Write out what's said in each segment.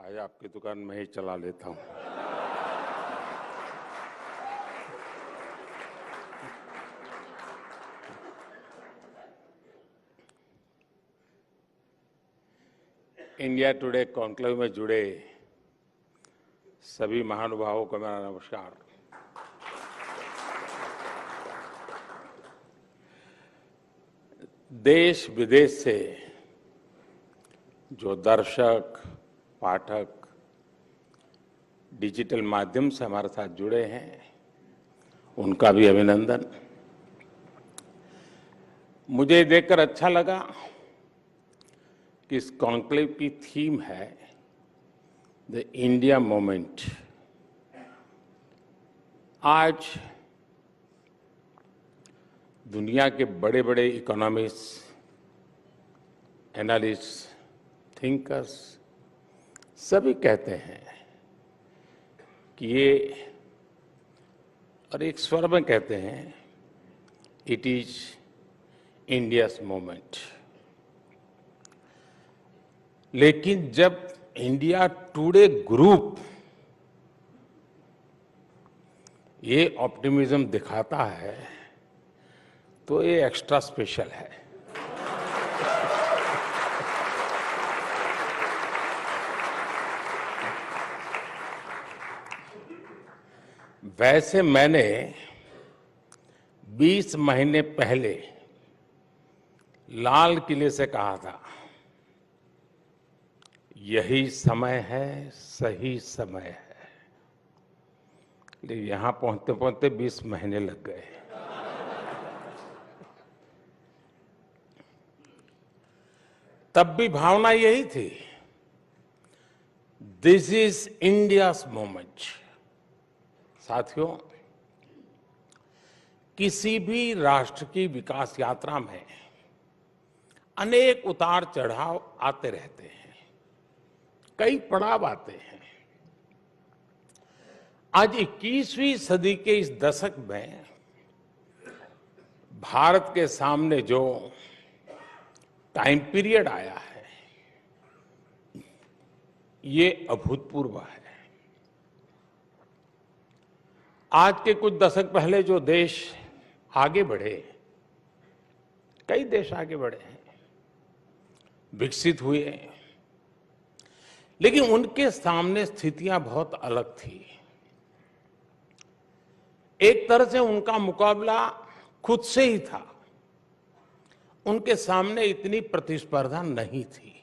आज आपकी दुकान मैं ही चला लेता हूँ। इंडिया टुडे कॉन्क्लेव में जुड़े सभी महानुभावों को मेरा नमस्कार। देश विदेश से जो दर्शक पाठक डिजिटल माध्यम से हमारे साथ जुड़े हैं, उनका भी अभिनंदन। मुझे देखकर अच्छा लगा कि इस कॉन्क्लेव की थीम है द इंडिया मोमेंट। आज दुनिया के बड़े बड़े इकोनॉमिस्ट, एनालिस्ट, थिंकर्स सभी कहते हैं कि ये, और एक स्वर में कहते हैं, इट इज इंडियाज मोमेंट। लेकिन जब इंडिया टुडे ग्रुप ये ऑप्टिमिज्म दिखाता है तो ये एक्स्ट्रा स्पेशल है। वैसे मैंने 20 महीने पहले लाल किले से कहा था, यही समय है, सही समय है। लेकिन यहां पहुंचते पहुंचते 20 महीने लग गए। तब भी भावना यही थी, दिस इज इंडियाज मोमेंट। साथियों, किसी भी राष्ट्र की विकास यात्रा में अनेक उतार चढ़ाव आते रहते हैं, कई पड़ाव आते हैं। आज 21वीं सदी के इस दशक में भारत के सामने जो टाइम पीरियड आया है, ये अभूतपूर्व है। आज के कुछ दशक पहले जो देश आगे बढ़े, कई देश आगे बढ़े हैं, विकसित हुए, लेकिन उनके सामने स्थितियां बहुत अलग थी। एक तरह से उनका मुकाबला खुद से ही था, उनके सामने इतनी प्रतिस्पर्धा नहीं थी।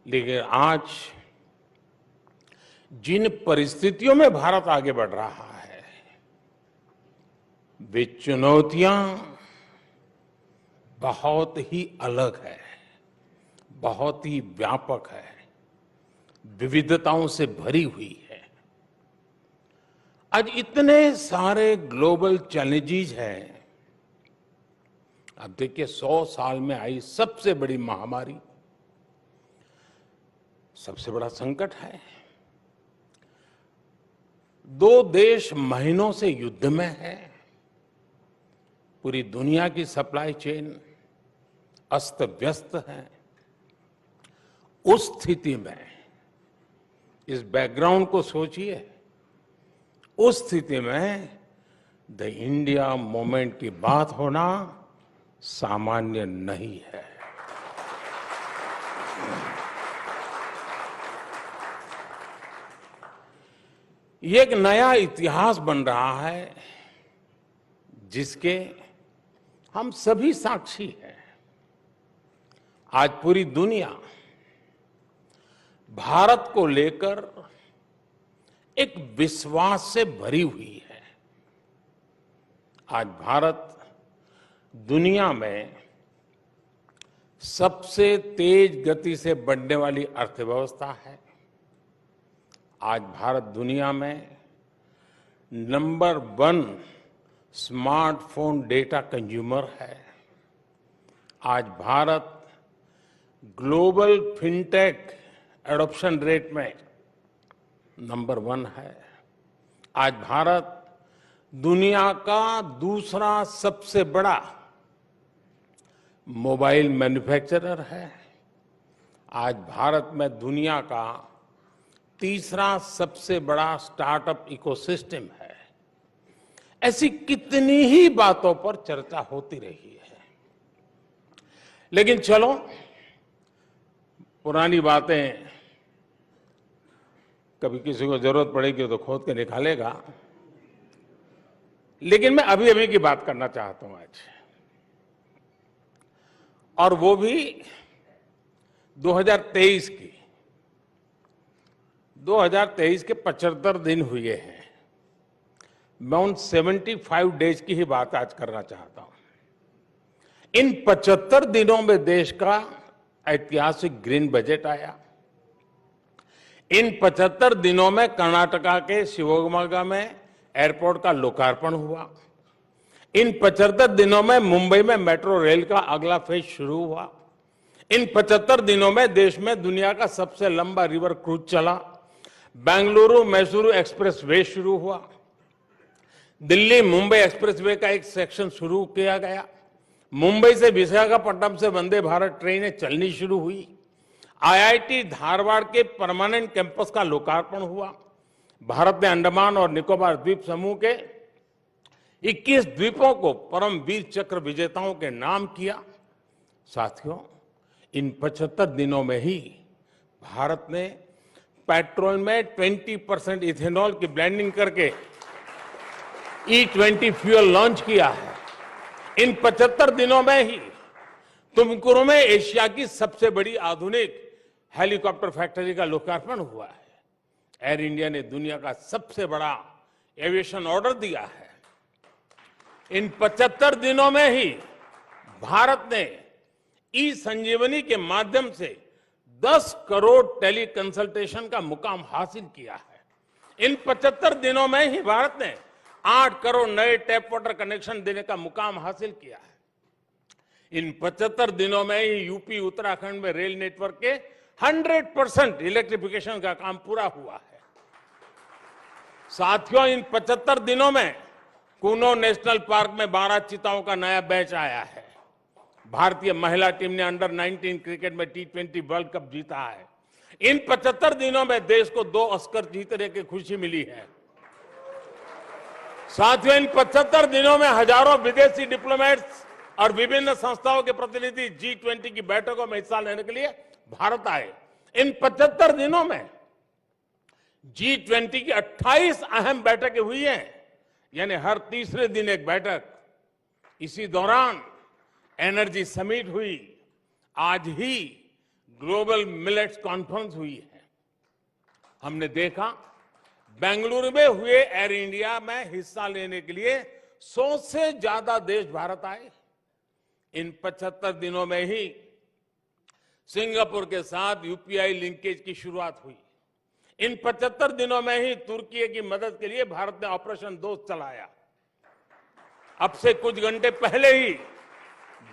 लेकिन आज जिन परिस्थितियों में भारत आगे बढ़ रहा है, वे चुनौतियां बहुत ही अलग है, बहुत ही व्यापक है, विविधताओं से भरी हुई है। आज इतने सारे ग्लोबल चैलेंजेस हैं। अब देखिए, 100 साल में आई सबसे बड़ी महामारी, सबसे बड़ा संकट है। 2 देश महीनों से युद्ध में है। पूरी दुनिया की सप्लाई चेन अस्त व्यस्त है। उस स्थिति में, इस बैकग्राउंड को सोचिए, उस स्थिति में द इंडिया मोमेंट की बात होना सामान्य नहीं है। ये एक नया इतिहास बन रहा है जिसके हम सभी साक्षी हैं। आज पूरी दुनिया भारत को लेकर एक विश्वास से भरी हुई है। आज भारत दुनिया में सबसे तेज गति से बढ़ने वाली अर्थव्यवस्था है। आज भारत दुनिया में नंबर 1 स्मार्टफोन डेटा कंज्यूमर है। आज Bharat global fintech adoption rate में नंबर 1 है। आज भारत दुनिया का दूसरा सबसे बड़ा मोबाइल मैन्युफैक्चरर है। आज भारत में दुनिया का तीसरा सबसे बड़ा स्टार्टअप इकोसिस्टम है। ऐसी कितनी ही बातों पर चर्चा होती रही है, लेकिन चलो पुरानी बातें कभी किसी को जरूरत पड़ेगी तो खोद के निकालेगा। लेकिन मैं अभी अभी की बात करना चाहता हूं आज, और वो भी 2023 की। 2023 के 75 दिन हुए हैं। मैं उन 75 डेज की ही बात आज करना चाहता हूं। इन 75 दिनों में देश का ऐतिहासिक ग्रीन बजट आया। इन 75 दिनों में कर्नाटका के शिवमोगा में एयरपोर्ट का लोकार्पण हुआ। इन 75 दिनों में मुंबई में मेट्रो रेल का अगला फेज शुरू हुआ। इन 75 दिनों में देश में दुनिया का सबसे लंबा रिवर क्रूज चला। बेंगलुरु मैसूरू एक्सप्रेस वे शुरू हुआ। दिल्ली मुंबई एक्सप्रेस वे का एक सेक्शन शुरू किया गया। मुंबई से विशाखापट्टनम से वंदे भारत ट्रेनें चलनी शुरू हुई। आईआईटी धारवाड़ के परमानेंट कैंपस का लोकार्पण हुआ। भारत ने अंडमान और निकोबार द्वीप समूह के 21 द्वीपों को परम वीर चक्र विजेताओं के नाम किया। साथियों, इन 75 दिनों में ही भारत ने पेट्रोल में 20% इथेनॉल की ब्लेंडिंग करके E20 फ्यूल लॉन्च किया है। इन 75 दिनों में ही तुमकुरू में एशिया की सबसे बड़ी आधुनिक हेलीकॉप्टर फैक्ट्री का लोकार्पण हुआ है। एयर इंडिया ने दुनिया का सबसे बड़ा एविएशन ऑर्डर दिया है। इन 75 दिनों में ही भारत ने ई संजीवनी के माध्यम से 10 करोड़ टेली कंसल्टेशन का मुकाम हासिल किया है। इन 75 दिनों में ही भारत ने 8 करोड़ नए टैप वाटर कनेक्शन देने का मुकाम हासिल किया है। इन 75 दिनों में ही यूपी उत्तराखंड में रेल नेटवर्क के 100% इलेक्ट्रिफिकेशन का काम पूरा हुआ है। साथियों, इन 75 दिनों में कूनो नेशनल पार्क में 12 चीताओं का नया बैच आया है। भारतीय महिला टीम ने अंडर 19 क्रिकेट में T20 वर्ल्ड कप जीता है। इन 75 दिनों में देश को 2 ऑस्कर जीतने की खुशी मिली है। साथियों, इन 75 दिनों में हजारों विदेशी डिप्लोमेट्स और विभिन्न संस्थाओं के प्रतिनिधि G20 की बैठकों में हिस्सा लेने के लिए भारत आए। इन 75 दिनों में G20 की 28 अहम बैठकें हुई हैं, यानी हर तीसरे दिन एक बैठक। इसी दौरान एनर्जी समिट हुई। आज ही ग्लोबल मिलेट्स कॉन्फ्रेंस हुई है। हमने देखा बेंगलुरु में हुए एयर इंडिया में हिस्सा लेने के लिए 100 से ज्यादा देश भारत आए। इन 75 दिनों में ही सिंगापुर के साथ यूपीआई लिंकेज की शुरुआत हुई। इन 75 दिनों में ही तुर्की की मदद के लिए भारत ने ऑपरेशन दोस्त चलाया। अब से कुछ घंटे पहले ही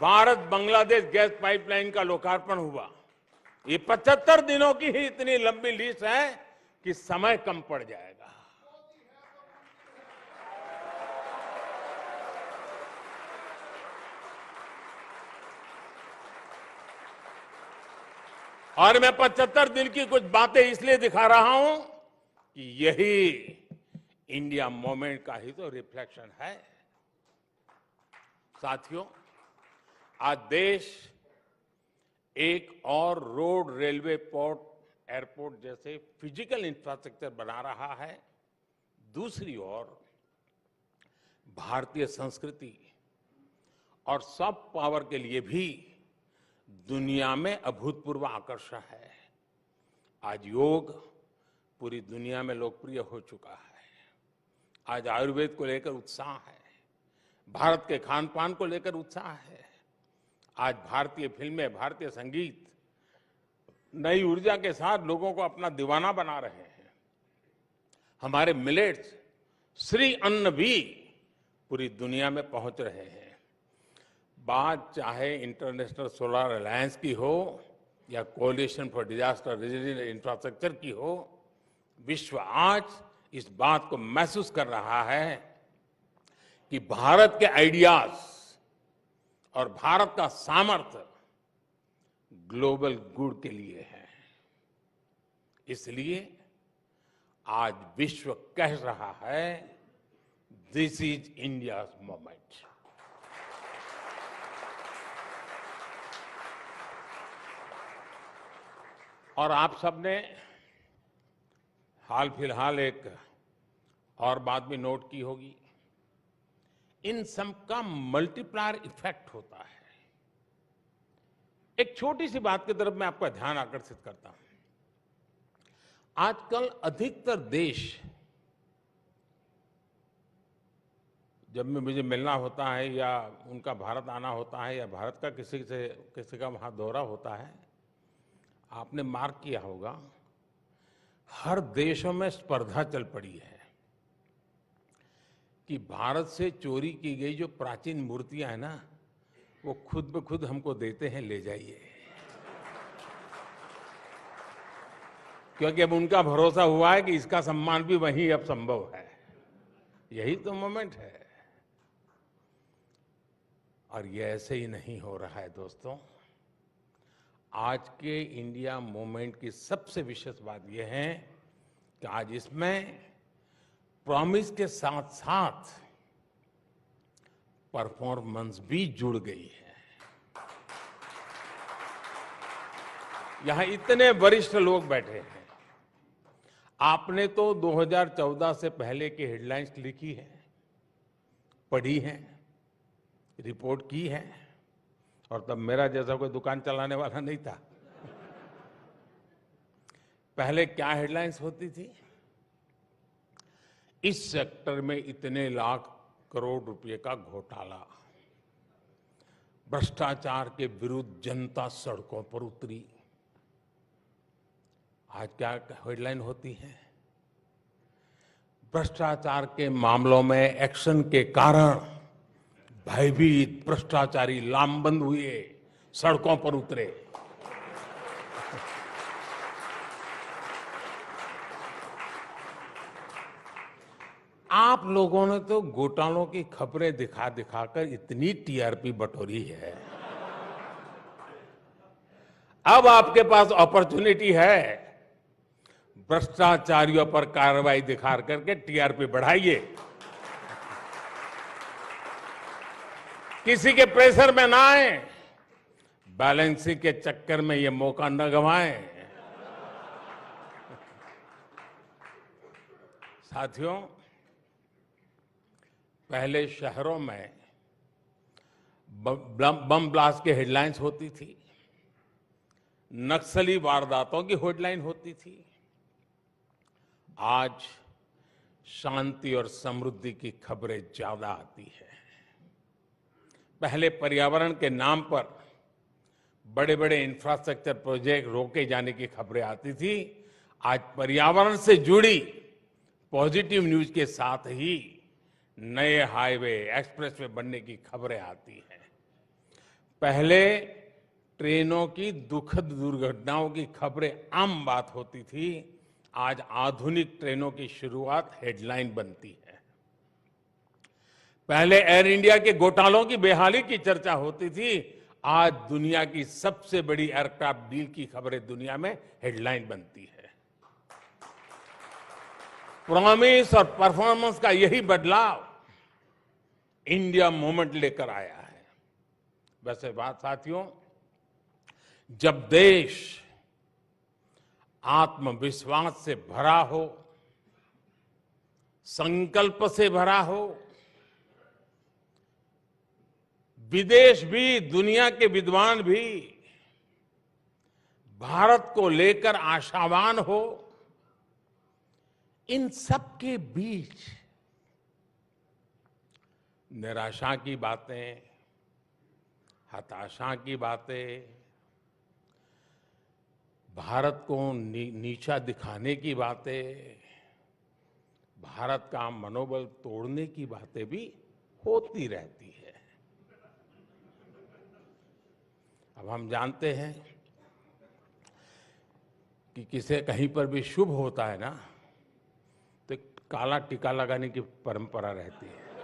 भारत बांग्लादेश गैस पाइपलाइन का लोकार्पण हुआ। ये 75 दिनों की ही इतनी लंबी लिस्ट है कि समय कम पड़ जाएगा। और मैं 75 दिन की कुछ बातें इसलिए दिखा रहा हूं कि यही इंडिया मूवमेंट का ही तो रिफ्लेक्शन है। साथियों, आज देश एक और रोड, रेलवे, पोर्ट, एयरपोर्ट जैसे फिजिकल इंफ्रास्ट्रक्चर बना रहा है। दूसरी ओर भारतीय संस्कृति और सॉफ्ट पावर के लिए भी दुनिया में अभूतपूर्व आकर्षण है। आज योग पूरी दुनिया में लोकप्रिय हो चुका है। आज आयुर्वेद को लेकर उत्साह है। भारत के खान पान को लेकर उत्साह है। आज भारतीय फिल्में, भारतीय संगीत नई ऊर्जा के साथ लोगों को अपना दीवाना बना रहे हैं। हमारे मिलेट्स, श्री अन्न भी पूरी दुनिया में पहुंच रहे हैं। बात चाहे इंटरनेशनल सोलर अलायंस की हो या coalition for disaster resilient infrastructure की हो, विश्व आज इस बात को महसूस कर रहा है कि भारत के आइडियाज और भारत का सामर्थ्य ग्लोबल गुड के लिए है। इसलिए आज विश्व कह रहा है, दिस इज इंडियाज मोमेंट। और आप सबने हाल फिलहाल एक और बात भी नोट की होगी, इन सब का मल्टीप्लायर इफेक्ट होता है। एक छोटी सी बात की तरफ मैं आपका ध्यान आकर्षित करता हूं। आजकल अधिकतर देश, जब में मुझे मिलना होता है या उनका भारत आना होता है या भारत का किसी का वहां दौरा होता है, आपने मार्क किया होगा, हर देशों में स्पर्धा चल पड़ी है कि भारत से चोरी की गई जो प्राचीन मूर्तियां हैं ना, वो खुद ब खुद हमको देते हैं, ले जाइए। क्योंकि अब उनका भरोसा हुआ है कि इसका सम्मान भी वहीं अब संभव है। यही तो मोमेंट है। और ये ऐसे ही नहीं हो रहा है दोस्तों। आज के इंडिया मूवमेंट की सबसे विशेष बात यह है कि आज इसमें प्रॉमिस के साथ साथ परफॉर्मेंस भी जुड़ गई है। यहां इतने वरिष्ठ लोग बैठे हैं। आपने तो 2014 से पहले की हेडलाइंस लिखी है, पढ़ी है, रिपोर्ट की है, और तब मेरा जैसा कोई दुकान चलाने वाला नहीं था। पहले क्या हेडलाइंस होती थी? इस सेक्टर में इतने लाख करोड़ रुपए का घोटाला, भ्रष्टाचार के विरुद्ध जनता सड़कों पर उतरी। आज क्या हेडलाइन होती है? भ्रष्टाचार के मामलों में एक्शन के कारण भयभीत भ्रष्टाचारी लामबंद हुए, सड़कों पर उतरे। आप लोगों ने तो घोटालों की खबरें दिखा दिखाकर इतनी टीआरपी बटोरी है। अब आपके पास अपॉर्चुनिटी है, भ्रष्टाचारियों पर कार्रवाई दिखा करके टीआरपी बढ़ाइए। किसी के प्रेशर में ना आए, बैलेंसिंग के चक्कर में ये मौका न गंवाएं। साथियों, पहले शहरों में बम ब्लास्ट की हेडलाइंस होती थी, नक्सली वारदातों की हेडलाइन होती थी। आज शांति और समृद्धि की खबरें ज्यादा आती है। पहले पर्यावरण के नाम पर बड़े बड़े इंफ्रास्ट्रक्चर प्रोजेक्ट रोके जाने की खबरें आती थी। आज पर्यावरण से जुड़ी पॉजिटिव न्यूज के साथ ही नए हाईवे, एक्सप्रेसवे बनने की खबरें आती हैं। पहले ट्रेनों की दुखद दुर्घटनाओं की खबरें आम बात होती थी। आज आधुनिक ट्रेनों की शुरुआत हेडलाइन बनती है। पहले एयर इंडिया के घोटालों की बेहाली की चर्चा होती थी। आज दुनिया की सबसे बड़ी एयरक्राफ्ट डील की खबरें दुनिया में हेडलाइन बनती है। प्रॉमिस और परफॉर्मेंस का यही बदलाव इंडिया मूवमेंट लेकर आया है। वैसे बात साथियों, जब देश आत्मविश्वास से भरा हो, संकल्प से भरा हो, विदेश भी, दुनिया के विद्वान भी भारत को लेकर आशावान हो, इन सब के बीच निराशा की बातें, हताशा की बातें, भारत को नीचा दिखाने की बातें, भारत का मनोबल तोड़ने की बातें भी होती रहती है। अब हम जानते हैं कि किसे कहीं पर भी शुभ होता है ना, तो काला टीका लगाने की परंपरा रहती है।